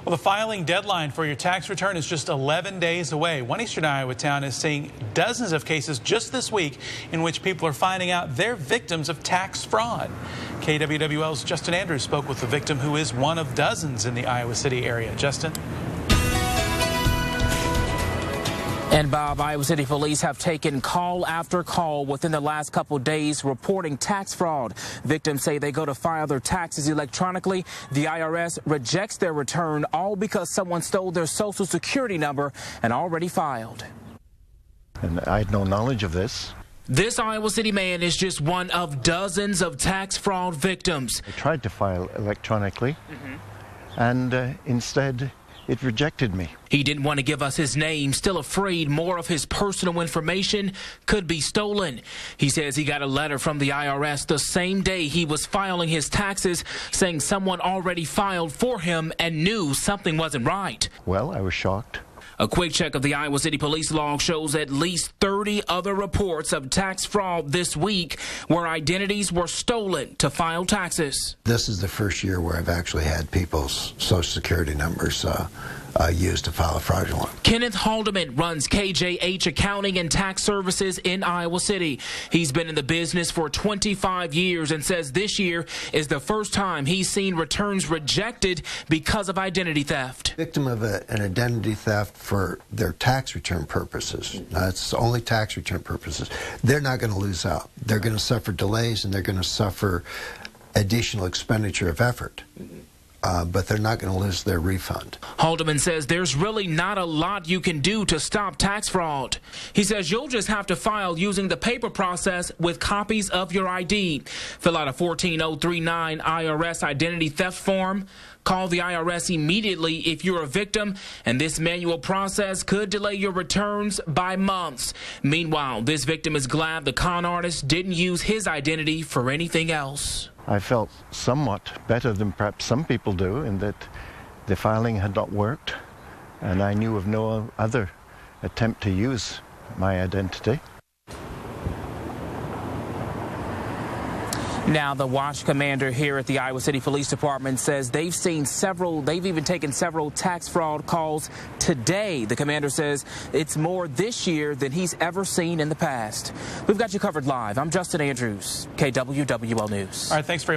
Well, the filing deadline for your tax return is just 11 days away. One eastern Iowa town is seeing dozens of cases just this week in which people are finding out they're victims of tax fraud. KWWL's Justin Andrews spoke with the victim who is one of dozens in the Iowa City area. Justin? And Bob, Iowa City police have taken call after call within the last couple days reporting tax fraud. Victims say they go to file their taxes electronically. The IRS rejects their return, all because someone stole their social security number and already filed. And I had no knowledge of this. This Iowa City man is just one of dozens of tax fraud victims. I tried to file electronically, and instead it rejected me. He didn't want to give us his name, still afraid more of his personal information could be stolen. He says he got a letter from the IRS the same day he was filing his taxes saying someone already filed for him and knew something wasn't right. Well, I was shocked. A quick check of the Iowa City police log shows at least 30 other reports of tax fraud this week where identities were stolen to file taxes. This is the first year where I've actually had people's social security numbers used to file a fraudulent. Kenneth Haldeman runs KJH Accounting and Tax Services in Iowa City. He's been in the business for 25 years and says this year is the first time he's seen returns rejected because of identity theft. Victim of an identity theft for their tax return purposes. That's only tax return purposes. They're not going to lose out. They're going to suffer delays and they're going to suffer additional expenditure of effort. But they're not going to lose their refund. Haldeman says there's really not a lot you can do to stop tax fraud. He says you'll just have to file using the paper process with copies of your ID. Fill out a 14039 IRS identity theft form. Call the IRS immediately if you're a victim, and this manual process could delay your returns by months. Meanwhile, this victim is glad the con artist didn't use his identity for anything else. I felt somewhat better than perhaps some people do in that the filing had not worked, and I knew of no other attempt to use my identity. Now, the watch commander here at the Iowa City Police Department says they've even taken several tax fraud calls today. The commander says it's more this year than he's ever seen in the past. We've got you covered live. I'm Justin Andrews, KWWL News. All right, thanks for